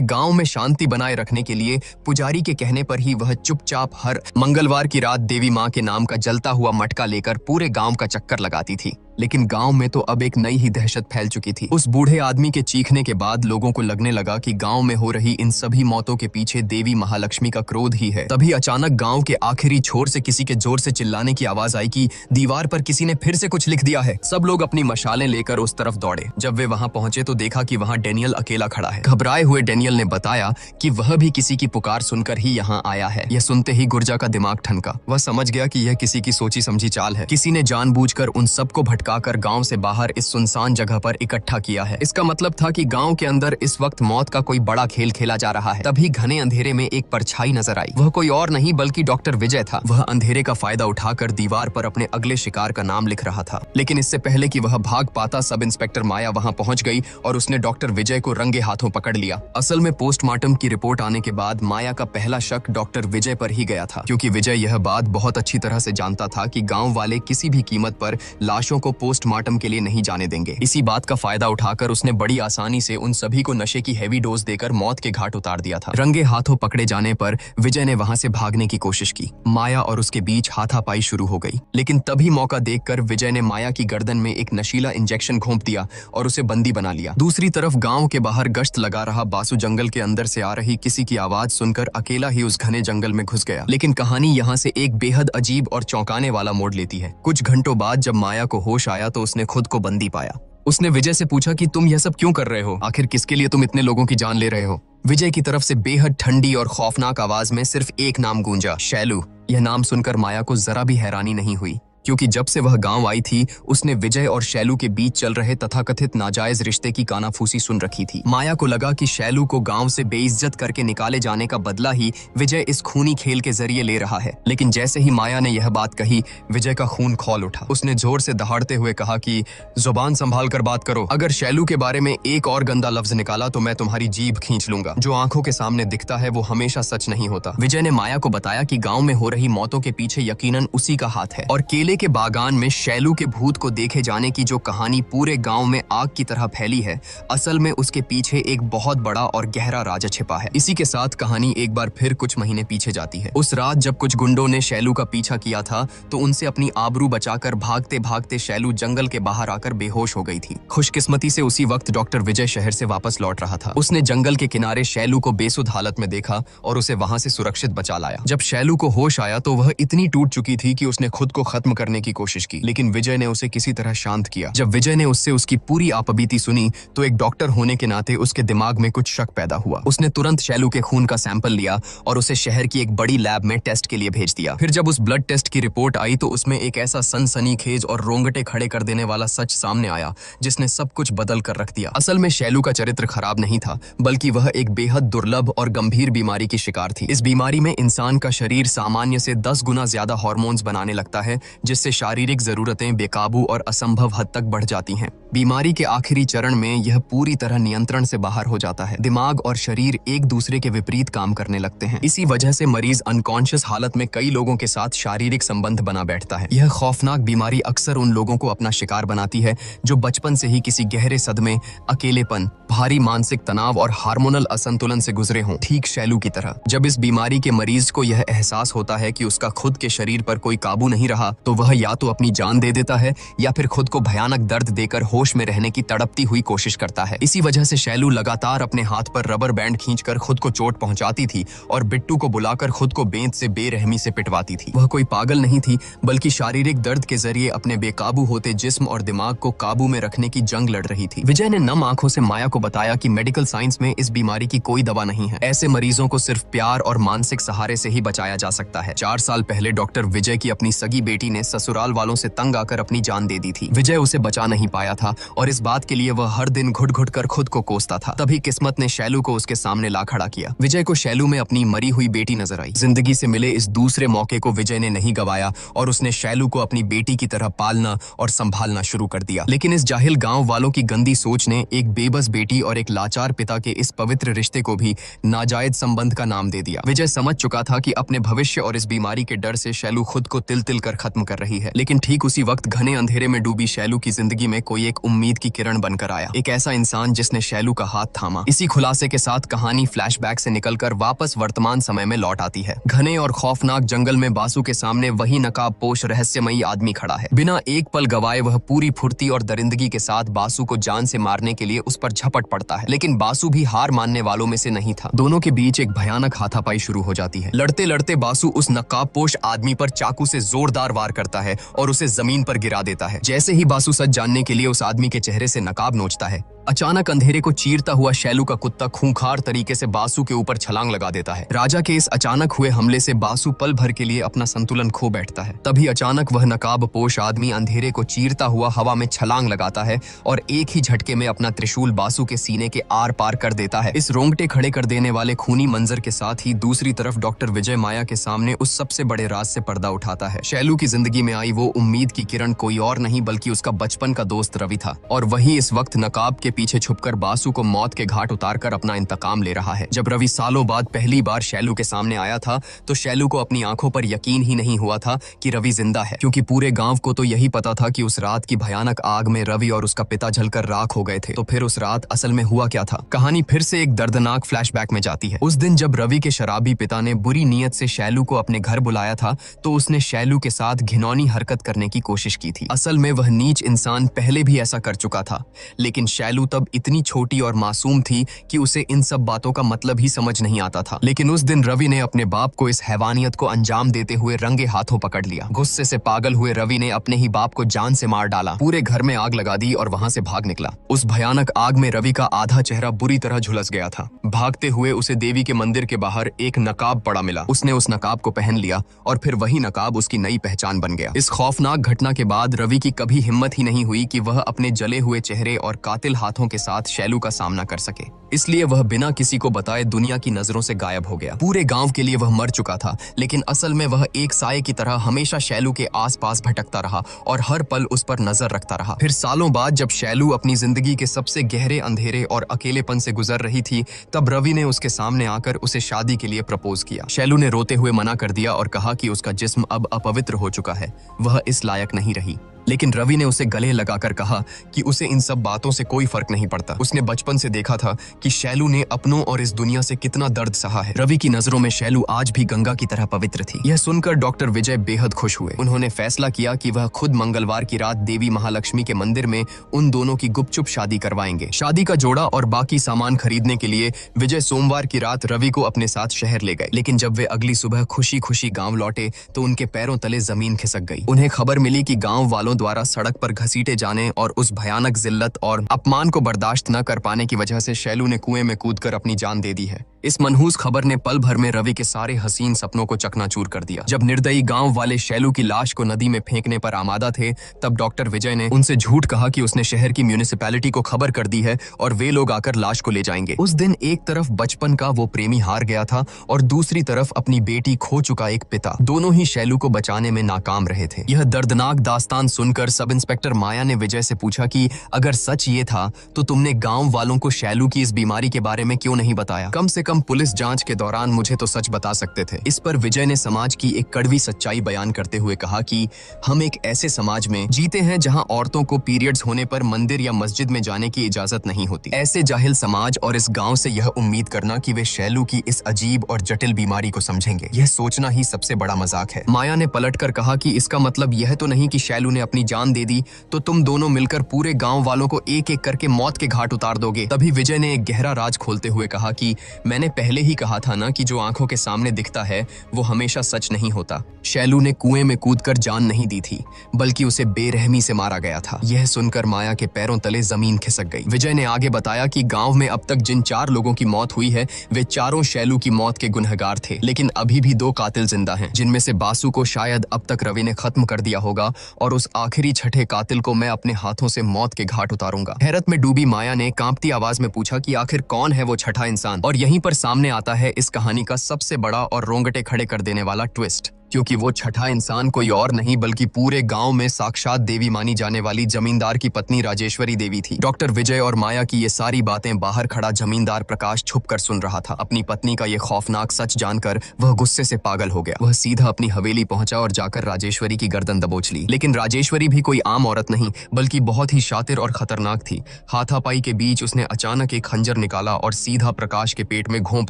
गांव में शांति बनाए रखने के लिए पुजारी के कहने पर ही वह चुपचाप हर मंगलवार की रात देवी माँ के नाम का जलता हुआ मटका लेकर पूरे गांव का चक्कर लगाती थी। लेकिन गांव में तो अब एक नई ही दहशत फैल चुकी थी। उस बूढ़े आदमी के चीखने के बाद लोगों को लगने लगा कि गांव में हो रही इन सभी मौतों के पीछे देवी महालक्ष्मी का क्रोध ही है। तभी अचानक गांव के आखिरी छोर से किसी के जोर से चिल्लाने की आवाज आई कि दीवार पर किसी ने फिर से कुछ लिख दिया है। सब लोग अपनी मशालें लेकर उस तरफ दौड़े। जब वे वहां पहुंचे तो देखा कि वहां डेनियल अकेला खड़ा है। घबराए हुए डेनियल ने बताया कि वह भी किसी की पुकार सुनकर ही यहाँ आया है। यह सुनते ही गुर्जा का दिमाग ठनका। वह समझ गया कि यह किसी की सोची समझी चाल है। किसी ने जानबूझकर उन सबको भटकाकर गांव से बाहर इस सुनसान जगह पर इकट्ठा किया है। इसका मतलब था कि गांव के अंदर इस वक्त मौत का कोई बड़ा खेल खेला जा रहा है। तभी घने अंधेरे में एक परछाई नजर आई। वह कोई और नहीं बल्कि डॉक्टर विजय था। वह अंधेरे का फायदा उठाकर दीवार पर अपने अगले शिकार का नाम लिख रहा था। लेकिन इससे पहले कि वह भाग पाता सब इंस्पेक्टर माया वहां पहुंच गई और उसने डॉक्टर विजय को रंगे हाथों पकड़ लिया। असल में पोस्टमार्टम की रिपोर्ट आने के बाद माया का पहला शक डॉक्टर विजय पर ही गया था, क्योंकि विजय यह बात बहुत अच्छी तरह से जानता था कि गाँव वाले किसी भी कीमत पर लाशों को पोस्टमार्टम के लिए नहीं जाने देंगे। इसी बात का फायदा उठाकर उसने बड़ी आसानी से उन सभी को नशे की हैवी डोज देकर मौत के घाट उतार दिया था। रंगे हाथों पकड़े जाने पर विजय ने वहां से भागने की कोशिश की। माया और उसके बीच हाथापाई शुरू हो गई, लेकिन तभी मौका देखकर विजय ने माया की गर्दन में एक नशीला इंजेक्शन घोंप दिया और उसे बंदी बना लिया। दूसरी तरफ गांव के बाहर गश्त लगा रहा बासु जंगल के अंदर से आ रही किसी की आवाज सुनकर अकेला ही उस घने जंगल में घुस गया। लेकिन कहानी यहाँ से एक बेहद अजीब और चौंकाने वाला मोड़ लेती है। कुछ घंटों बाद जब माया को होश आया तो उसने खुद को बंदी पाया। उसने विजय से पूछा कि तुम यह सब क्यों कर रहे हो? आखिर किसके लिए तुम इतने लोगों की जान ले रहे हो? विजय की तरफ से बेहद ठंडी और खौफनाक आवाज में सिर्फ एक नाम गूंजा, शैलू। यह नाम सुनकर माया को जरा भी हैरानी नहीं हुई, क्योंकि जब से वह गांव आई थी उसने विजय और शैलू के बीच चल रहे तथाकथित नाजायज रिश्ते की कानाफूसी सुन रखी थी। माया को लगा कि शैलू को गांव से बेइज्जत करके निकाले जाने का बदला ही विजय इस खूनी खेल के जरिए ले रहा है। लेकिन जैसे ही माया ने यह बात कही, विजय का खून खौल उठा। उसने जोर से दहाड़ते हुए कहा कि जुबान संभाल कर बात करो। अगर शैलू के बारे में एक और गंदा लफ्ज निकाला तो मैं तुम्हारी जीभ खींच लूंगा। जो आंखों के सामने दिखता है वो हमेशा सच नहीं होता। विजय ने माया को बताया कि गाँव में हो रही मौतों के पीछे यकीनन उसी का हाथ है, और केले के बागान में शैलू के भूत को देखे जाने की जो कहानी पूरे गांव में आग की तरह फैली है, असल में उसके पीछे एक बहुत बड़ा और गहरा राज छिपा है। इसी के साथ कहानी एक बार फिर कुछ महीने पीछे जाती है। उस रात जब कुछ गुंडों ने शैलू का पीछा किया था तो उनसे अपनी आबरू बचाकर भागते भागते शैलू जंगल के बाहर आकर बेहोश हो गई थी। खुशकिस्मती से उसी वक्त डॉक्टर विजय शहर से वापस लौट रहा था। उसने जंगल के किनारे शैलू को बेसुध हालत में देखा और उसे वहां से सुरक्षित बचा लाया। जब शैलू को होश आया तो वह इतनी टूट चुकी थी कि उसने खुद को खत्म करने की कोशिश की, लेकिन विजय ने उसे किसी तरह शांत किया। जब विजय ने उससे उसकी पूरी आपबीती सुनी तो एक डॉक्टर होने के नाते उसके दिमाग में कुछ शक पैदा हुआ। उसने तुरंत शैलू के खून का सैंपल लिया और उसे शहर की एक बड़ी लैब में टेस्ट के लिए भेज दिया। फिर जब उस ब्लड टेस्ट की रिपोर्ट आई तो उसमें एक ऐसा सनसनीखेज और रोंगटे खड़े कर देने वाला सच सामने आया जिसने सब कुछ बदल कर रख दिया। असल में शैलू का चरित्र खराब नहीं था, बल्कि वह एक बेहद दुर्लभ और गंभीर बीमारी की शिकार थी। इस बीमारी में इंसान का शरीर सामान्य से 10 गुना ज्यादा हार्मोन्स बनाने लगता है, जिससे शारीरिक जरूरतें बेकाबू और असंभव हद तक बढ़ जाती हैं। बीमारी के आखिरी चरण में यह पूरी तरह नियंत्रण से बाहर हो जाता है। दिमाग और शरीर एक दूसरे के विपरीत काम करने लगते हैं। इसी वजह से मरीज अनकॉन्शियस हालत में कई लोगों के साथ शारीरिक संबंध बना बैठता है। यह खौफनाक बीमारी अक्सर उन लोगों को अपना शिकार बनाती है जो बचपन से ही किसी गहरे सदमे, अकेलेपन, भारी मानसिक तनाव और हार्मोनल असंतुलन से गुजरे हों, ठीक शैलू की तरह। जब इस बीमारी के मरीज को यह एहसास होता है कि उसका खुद के शरीर पर कोई काबू नहीं रहा तो वह या तो अपनी जान दे देता है या फिर खुद को भयानक दर्द देकर होश में रहने की तड़पती हुई कोशिश करता है। इसी वजह से शैलू लगातार अपने हाथ पर रबर बैंड खींचकर खुद को चोट पहुंचाती थी और बिट्टू को बुलाकर खुद को बेंत से बेरहमी से पिटवाती थी। वह कोई पागल नहीं थी, बल्कि शारीरिक दर्द के जरिए अपने बेकाबू होते जिस्म और दिमाग को काबू में रखने की जंग लड़ रही थी। विजय ने नम आंखों से माया को बताया कि मेडिकल साइंस में इस बीमारी की कोई दवा नहीं है। ऐसे मरीजों को सिर्फ प्यार और मानसिक सहारे से ही बचाया जा सकता है। 4 साल पहले डॉक्टर विजय की अपनी सगी बेटी ने ससुराल वालों से तंग आकर अपनी जान दे दी थी। विजय उसे बचा नहीं पाया था और इस बात के लिए वह हर दिन घुट घुट कर खुद को कोसता था। तभी किस्मत ने शैलू को उसके सामने ला खड़ा किया। विजय को शैलू में अपनी मरी हुई बेटी नजर आई। जिंदगी से मिले इस दूसरे मौके को विजय ने नहीं गवाया और उसने शैलू को अपनी बेटी की तरह पालना और संभालना शुरू कर दिया। लेकिन इस जाहिल गांव वालों की गंदी सोच ने एक बेबस बेटी और एक लाचार पिता के इस पवित्र रिश्ते को भी नाजायज संबंध का नाम दे दिया। विजय समझ चुका था कि अपने भविष्य और इस बीमारी के डर से शैलू खुद को तिल तिल कर खत्म कर रही है। लेकिन ठीक उसी वक्त घने अंधेरे में डूबी शैलू की जिंदगी में कोई एक उम्मीद की किरण बनकर आया। एक ऐसा इंसान जिसने शैलू का हाथ थामा। इसी खुलासे के साथ कहानी फ्लैशबैक से निकलकर वापस वर्तमान समय में लौट आती है। घने और खौफनाक जंगल में बासु के सामने वही नकाबपोश रहस्यमयी आदमी खड़ा है। बिना एक पल गवाए वह पूरी फुर्ती और दरिंदगी के साथ बासु को जान से मारने के लिए उस पर झपट पड़ता है। लेकिन बासु भी हार मानने वालों में से नहीं था। दोनों के बीच एक भयानक हाथापाई शुरू हो जाती है। लड़ते लड़ते बासु उस नकाबपोश आदमी पर चाकू से जोरदार वार करता है और उसे जमीन पर गिरा देता है। जैसे ही बासु सच जानने के लिए उस आदमी के चेहरे से नकाब नोचता है, अचानक अंधेरे को चीरता हुआ शैलू का कुत्ता खूंखार तरीके से बासु के ऊपर छलांग लगा देता है। राजा के इस अचानक हुए हमले से बासु पल भर के लिए अपना संतुलन खो बैठता है। तभी अचानक वह नकाबपोश आदमी अंधेरे को चीरता हुआ हवा में छलांग लगाता है और एक ही झटके में अपना त्रिशूल बासु के सीने के आर पार कर देता है। इस रोंगटे खड़े कर देने वाले खूनी मंजर के साथ ही दूसरी तरफ डॉक्टर विजय माया के सामने उस सबसे बड़े राज से पर्दा उठाता है। शैलू की जिंदगी में आई वो उम्मीद की किरण कोई और नहीं बल्कि उसका बचपन का दोस्त रवि था और वही इस वक्त नकाब के पीछे छुपकर बासु को मौत के घाट उतारकर अपना इंतकाम ले रहा है। जब रवि सालों बाद पहली बार शैलू के सामने आया था तो शैलू को अपनी आंखों पर यकीन ही नहीं हुआ था कि रवि जिंदा है, क्योंकि पूरे गांव को तो यही पता था कि उस रात की भयानक आग में रवि और उसका पिता जलकर राख हो गए थे। तो फिर उस रात असल में हुआ क्या था? कहानी फिर से एक दर्दनाक फ्लैशबैक में जाती है। उस दिन जब रवि के शराबी पिता ने बुरी नीयत से शैलू को अपने घर बुलाया था तो उसने शैलू के साथ घिनौनी हरकत करने की कोशिश की थी। असल में वह नीच इंसान पहले भी ऐसा कर चुका था, लेकिन शैलू तब इतनी छोटी और मासूम थी कि उसे इन सब बातों का मतलब ही समझ नहीं आता था। लेकिन उस दिन रवि ने अपने बाप को इस हैवानियत को अंजाम देते हुए रंगे हाथों पकड़ लिया। गुस्से से पागल हुए रवि ने अपने ही बाप को जान से मार डाला, पूरे घर में आग लगा दी और वहां से भाग निकला। उस भयानक आग में रवि का आधा चेहरा बुरी तरह झुलस गया था। भागते हुए उसे देवी के मंदिर के बाहर एक नकाब पड़ा मिला। उसने उस नकाब को पहन लिया और फिर वही नकाब उसकी नई पहचान बन गया। इस खौफनाक घटना के बाद रवि की कभी हिम्मत ही नहीं हुई कि वह अपने जले हुए चेहरे और कातिल हाथों के साथ शैलू का सामना कर सके। इसलिए वह बिना किसी को बताए दुनिया की नजरों से गायब हो गया। पूरे गांव के लिए वह मर चुका था, लेकिन असल में वह एक साये की तरह हमेशा शैलू के आसपास भटकता रहा और हर पल उस पर नजर रखता रहा। फिर सालों बाद जब शैलू अपनी जिंदगी के सबसे गहरे अंधेरे और अकेलेपन से गुजर रही थी, तब रवि ने उसके सामने आकर उसे शादी के लिए प्रपोज किया। शैलू ने रोते हुए मना कर दिया और कहा कि उसका जिस्म अब अपवित्र हो चुका है, वह इस लायक नहीं रही। लेकिन रवि ने उसे गले लगाकर कहा कि उसे इन सब बातों से कोई फर्क नहीं पड़ता। उसने बचपन से देखा था कि शैलू ने अपनों और इस दुनिया से कितना दर्द सहा है। रवि की नजरों में शैलू आज भी गंगा की तरह पवित्र थी। यह सुनकर डॉक्टर विजय बेहद खुश हुए। उन्होंने फैसला किया कि वह खुद मंगलवार की रात देवी महालक्ष्मी के मंदिर में उन दोनों की गुपचुप शादी करवाएंगे। शादी का जोड़ा और बाकी सामान खरीदने के लिए विजय सोमवार की रात रवि को अपने साथ शहर ले गए। लेकिन जब वे अगली सुबह खुशी खुशी गाँव लौटे तो उनके पैरों तले जमीन खिसक गई। उन्हें खबर मिली कि गाँव वालों द्वारा सड़क पर घसीटे जाने और उस भयानक जिल्लत और अपमान को बर्दाश्त न कर पाने की वजह से शैलू ने कुएं में कूदकर अपनी जान दे दी है। इस मनहूस खबर ने पल भर में रवि के सारे हसीन सपनों को चकनाचूर कर दिया। जब निर्दयी गांव वाले शैलू की लाश को नदी में फेंकने पर आमादा थे, तब डॉक्टर विजय ने उनसे झूठ कहा कि उसने शहर की म्यूनिसिपैलिटी को खबर कर दी है और वे लोग आकर लाश को ले जाएंगे। उस दिन एक तरफ बचपन का वो प्रेमी हार गया था और दूसरी तरफ अपनी बेटी खो चुका एक पिता। दोनों ही शैलू को बचाने में नाकाम रहे थे। यह दर्दनाक दास्तान सुनकर सब इंस्पेक्टर माया ने विजय से पूछा कि अगर सच ये था तो तुमने गांव वालों को शैलू की इस बीमारी के बारे में क्यों नहीं बताया? कम से कम पुलिस जांच के दौरान मुझे तो सच बता सकते थे। इस पर विजय ने समाज की एक कड़वी सच्चाई बयान करते हुए कहा कि हम एक ऐसे समाज में जीते हैं जहां औरतों को पीरियड्स होने पर मंदिर या मस्जिद में जाने की इजाजत नहीं होती। ऐसे जाहिल समाज और इस गांव से यह उम्मीद करना कि वे शैलू की इस अजीब और जटिल बीमारी को समझेंगे, यह सोचना ही सबसे बड़ा मजाक है। माया ने पलटकर कहा कि इसका मतलब यह तो नहीं कि शैलू ने अपनी जान दे दी तो तुम दोनों मिलकर पूरे गांव वालों को एक एक करके मौत के घाट उतार दोगे। तभी विजय ने एक गहरा राज खोलते हुए कहा कि मैंने पहले ही कहा था ना कि जो आंखों के सामने दिखता है वो हमेशा सच नहीं होता। शैलू ने कुएं में कूदकर जान नहीं दी थी, बल्कि उसे बेरहमी से मारा गया था। यह सुनकर माया के पैरों तले जमीन खिसक गई। विजय ने आगे बताया कि गांव में अब तक जिन 4 लोगों की मौत हुई है वे चारों शैलू की मौत के गुनहगार थे, लेकिन अभी भी 2 कातिल जिंदा हैं, जिनमें से बासु को शायद अब तक रवि ने खत्म कर दिया होगा और उस आखिरी छठे कातिल को मैं अपने हाथों से मौत के घाट उतारूंगा। हैरत में डूबी माया ने कांपती आवाज में पूछा कि आखिर कौन है वो छठा इंसान। और यहीं पर सामने आता है इस कहानी का सबसे बड़ा और रोंगटे खड़े कर देने वाला ट्विस्ट, क्योंकि वो छठा इंसान कोई और नहीं बल्कि पूरे गांव में साक्षात देवी मानी जाने वाली जमींदार की पत्नी राजेश्वरी देवी थी। डॉक्टर विजय और माया की ये सारी बातें बाहर खड़ा जमींदार प्रकाश छुपकर सुन रहा था। अपनी पत्नी का ये खौफनाक सच जानकर वह गुस्से से पागल हो गया। वह सीधा अपनी हवेली पहुंचा और जाकर राजेश्वरी की गर्दन दबोच ली। लेकिन राजेश्वरी भी कोई आम औरत नहीं बल्कि बहुत ही शातिर और खतरनाक थी। हाथापाई के बीच उसने अचानक एक खंजर निकाला और सीधा प्रकाश के पेट में घोंप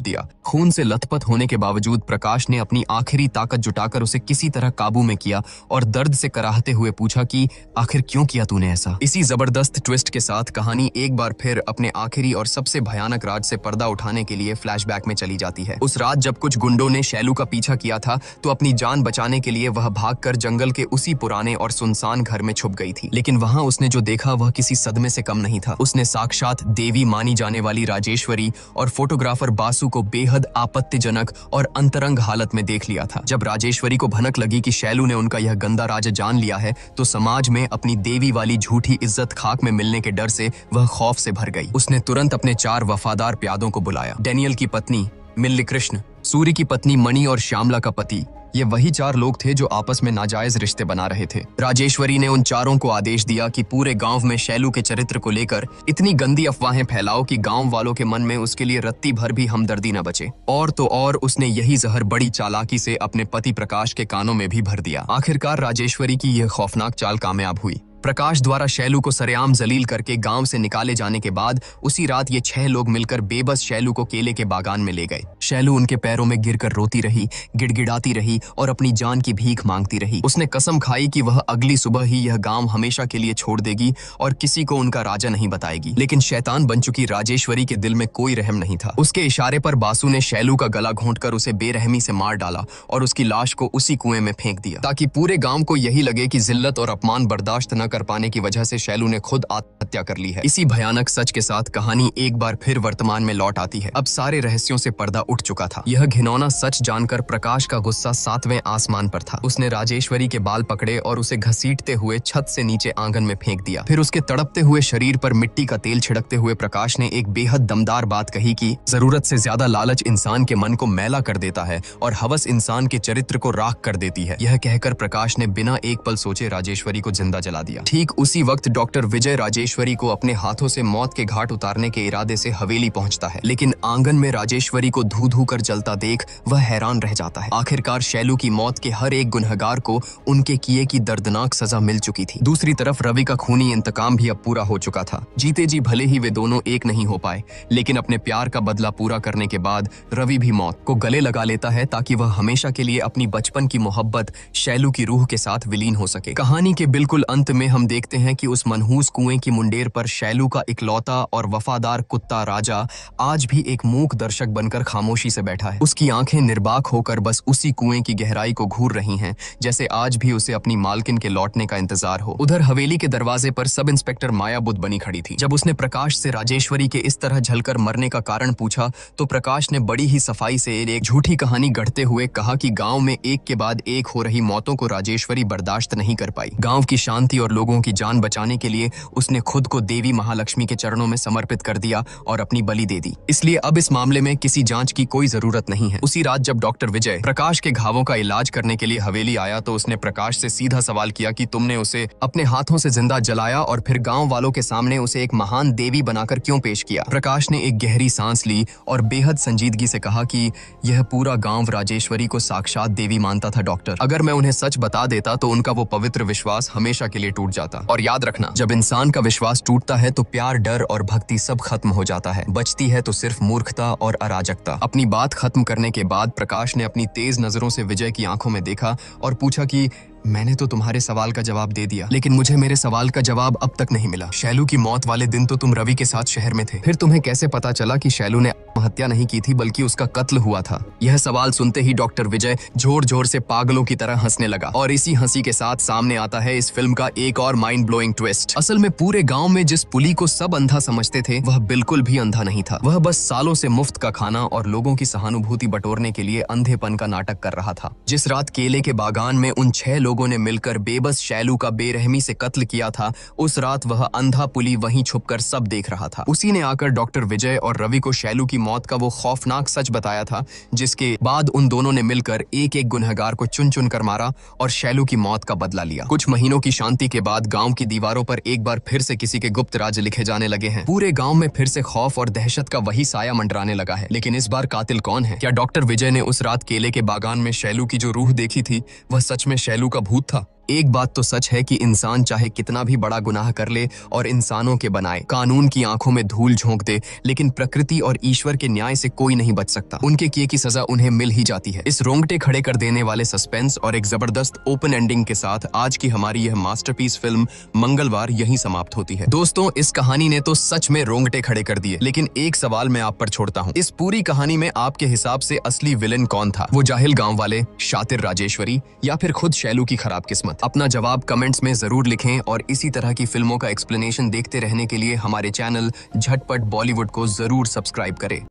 दिया। खून से लथपथ होने के बावजूद प्रकाश ने अपनी आखिरी ताकत जुटा उसे किसी तरह काबू में किया और दर्द से कराहते हुए पूछा कि आखिर क्यों किया तूने ऐसा। इसी जबरदस्त ट्विस्ट के साथ कहानी एक बार फिर अपने आखिरी और सबसे भयानक राज से पर्दा उठाने के लिए फ्लैशबैक में चली जाती है। उस रात जब कुछ गुंडों ने शैलू का पीछा किया था तो अपनी जान बचाने के लिए वह भागकर जंगल के उसी पुराने और सुनसान घर में छुप गई थी। लेकिन वहां उसने जो देखा वह किसी सदमे से कम नहीं था। उसने साक्षात देवी मानी जाने वाली राजेश्वरी और फोटोग्राफर बासु को बेहद आपत्तिजनक और अंतरंग हालत में देख लिया था। जब राजेश्वरी को भनक लगी कि शैलू ने उनका यह गंदा राज जान लिया है तो समाज में अपनी देवी वाली झूठी इज्जत खाक में मिलने के डर से वह खौफ से भर गई। उसने तुरंत अपने 4 वफादार प्यादों को बुलाया। डैनियल की पत्नी मिल्ली कृष्ण, सूर्य की पत्नी मणि और श्यामला का पति, ये वही 4 लोग थे जो आपस में नाजायज रिश्ते बना रहे थे। राजेश्वरी ने उन चारों को आदेश दिया कि पूरे गांव में शैलू के चरित्र को लेकर इतनी गंदी अफवाहें फैलाओ कि गांव वालों के मन में उसके लिए रत्ती भर भी हमदर्दी न बचे। और तो और उसने यही जहर बड़ी चालाकी से अपने पति प्रकाश के कानों में भी भर दिया। आखिरकार राजेश्वरी की यह खौफनाक चाल कामयाब हुई। प्रकाश द्वारा शैलू को सरेआम जलील करके गांव से निकाले जाने के बाद उसी रात ये 6 लोग मिलकर बेबस शैलू को केले के बागान में ले गए। शैलू उनके पैरों में गिरकर रोती रही, गिड़गिड़ाती रही और अपनी जान की भीख मांगती रही। उसने कसम खाई कि वह अगली सुबह ही यह गांव हमेशा के लिए छोड़ देगी और किसी को उनका राजा नहीं बताएगी। लेकिन शैतान बन चुकी राजेश्वरी के दिल में कोई रहम नहीं था। उसके इशारे पर बासु ने शैलू का गला घोंटकर उसे बेरहमी से मार डाला और उसकी लाश को उसी कुएं में फेंक दिया, ताकि पूरे गांव को यही लगे कि जिल्लत और अपमान बर्दाश्त न कर पाने की वजह से शैलू ने खुद आत्महत्या कर ली है। इसी भयानक सच के साथ कहानी एक बार फिर वर्तमान में लौट आती है। अब सारे रहस्यों से पर्दा उठ चुका था। यह घिनौना सच जानकर प्रकाश का गुस्सा 7वें आसमान पर था। उसने राजेश्वरी के बाल पकड़े और उसे घसीटते हुए छत से नीचे आंगन में फेंक दिया। फिर उसके तड़पते हुए शरीर पर मिट्टी का तेल छिड़कते हुए प्रकाश ने एक बेहद दमदार बात कही कि जरूरत से ज्यादा लालच इंसान के मन को मैला कर देता है और हवस इंसान के चरित्र को राख कर देती है। यह कहकर प्रकाश ने बिना एक पल सोचे राजेश्वरी को जिंदा जला दिया। ठीक उसी वक्त डॉक्टर विजय राजेश्वरी को अपने हाथों से मौत के घाट उतारने के इरादे से हवेली पहुंचता है। लेकिन आंगन में राजेश्वरी को धू धू कर जलता देख वह हैरान रह जाता है। आखिरकार शैलू की मौत के हर एक गुनहगार को उनके किए की दर्दनाक सजा मिल चुकी थी। दूसरी तरफ रवि का खूनी इंतकाम भी अब पूरा हो चुका था। जीते जी भले ही वे दोनों एक नहीं हो पाए, लेकिन अपने प्यार का बदला पूरा करने के बाद रवि भी मौत को गले लगा लेता है ताकि वह हमेशा के लिए अपनी बचपन की मोहब्बत शैलू की रूह के साथ विलीन हो सके। कहानी के बिल्कुल अंत में हम देखते हैं कि उस मनहूस कुएं की मुंडेर पर शैलू का इकलौता और वफादार कुत्ता राजा आज भी एक मूक दर्शक बनकर खामोशी से बैठा है। उसकी आंखें निर्बाक होकर बस उसी कुएं की गहराई को घूर रही हैं, जैसे आज भी उसे अपनी मालकिन के लौटने का इंतजार हो। उधर हवेली के दरवाजे पर सब इंस्पेक्टर माया बुद्ध बनी खड़ी थी। जब उसने प्रकाश से राजेश्वरी के इस तरह झलकर मरने का कारण पूछा तो प्रकाश ने बड़ी ही सफाई से एक झूठी कहानी गढ़ते हुए कहा कि गांव में एक के बाद एक हो रही मौतों को राजेश्वरी बर्दाश्त नहीं कर पाई। गांव की शांति और लोगों की जान बचाने के लिए उसने खुद को देवी महालक्ष्मी के चरणों में समर्पित कर दिया और अपनी बलि दे दी। इसलिए अब इस मामले में किसी जांच की कोई जरूरत नहीं है। उसी रात जब डॉक्टर विजय प्रकाश के घावों का इलाज करने के लिए हवेली आया तो उसने प्रकाश से सीधा सवाल किया कि तुमने उसे अपने हाथों से जिंदा जलाया और फिर गांव वालों के सामने उसे एक महान देवी बनाकर क्यों पेश किया। प्रकाश ने एक गहरी सांस ली और बेहद संजीदगी से कहा कि यह पूरा गांव राजेश्वरी को साक्षात देवी मानता था डॉक्टर। अगर मैं उन्हें सच बता देता तो उनका वो पवित्र विश्वास हमेशा के लिए टूट जाता। और याद रखना, जब इंसान का विश्वास टूटता है तो प्यार, डर और भक्ति सब खत्म हो जाता है। बचती है तो सिर्फ मूर्खता और अराजकता। अपनी बात खत्म करने के बाद प्रकाश ने अपनी तेज नजरों से विजय की आंखों में देखा और पूछा कि मैंने तो तुम्हारे सवाल का जवाब दे दिया, लेकिन मुझे मेरे सवाल का जवाब अब तक नहीं मिला। शैलू की मौत वाले दिन तो तुम रवि के साथ शहर में थे, फिर तुम्हें कैसे पता चला कि शैलू ने आत्महत्या नहीं की थी बल्कि उसका कत्ल हुआ था? यह सवाल सुनते ही डॉक्टर विजय जोर जोर से पागलों की तरह हंसने लगा, और इसी हंसी के साथ सामने आता है इस फिल्म का एक और माइंड ब्लोइंग ट्विस्ट। असल में पूरे गांव में जिस पुली को सब अंधा समझते थे, वह बिल्कुल भी अंधा नहीं था। वह बस सालों से मुफ्त का खाना और लोगों की सहानुभूति बटोरने के लिए अंधेपन का नाटक कर रहा था। जिस रात केले के बागान में उन 6 लोगों ने मिलकर बेबस शैलू का बेरहमी से कत्ल किया था, उस रात वह अंधा पुली वहीं छुपकर सब देख रहा था। उसी ने आकर डॉक्टर विजय और रवि को शैलू की मौत का वो खौफनाक सच बताया था, जिसके बाद उन दोनों ने मिलकर एक एक गुनहगार को चुन चुन कर मारा और शैलू की मौत का बदला लिया। कुछ महीनों की शांति के बाद गांव की दीवारों पर एक बार फिर से किसी के गुप्त राज लिखे जाने लगे हैं। पूरे गांव में फिर से खौफ और दहशत का वही साया मंडराने लगा है। लेकिन इस बार कातिल कौन है? क्या डॉक्टर विजय ने उस रात केले के बागान में शैलू की जो रूह देखी थी, वह सच में शैलू का भूत था? एक बात तो सच है कि इंसान चाहे कितना भी बड़ा गुनाह कर ले और इंसानों के बनाए कानून की आंखों में धूल झोंक दे, लेकिन प्रकृति और ईश्वर के न्याय से कोई नहीं बच सकता। उनके किए की सजा उन्हें मिल ही जाती है। इस रोंगटे खड़े कर देने वाले सस्पेंस और एक जबरदस्त ओपन एंडिंग के साथ आज की हमारी यह मास्टरपीस फिल्म मंगलवार यहीं समाप्त होती है। दोस्तों, इस कहानी ने तो सच में रोंगटे खड़े कर दिए, लेकिन एक सवाल मैं आप पर छोड़ता हूँ। इस पूरी कहानी में आपके हिसाब से असली विलेन कौन था? वो जाहिल गाँव वाले, शातिर राजेश्वरी, या फिर खुद शैलू की खराब किस्मत? अपना जवाब कमेंट्स में जरूर लिखें और इसी तरह की फिल्मों का एक्सप्लेनेशन देखते रहने के लिए हमारे चैनल झटपट बॉलीवुड को जरूर सब्सक्राइब करें।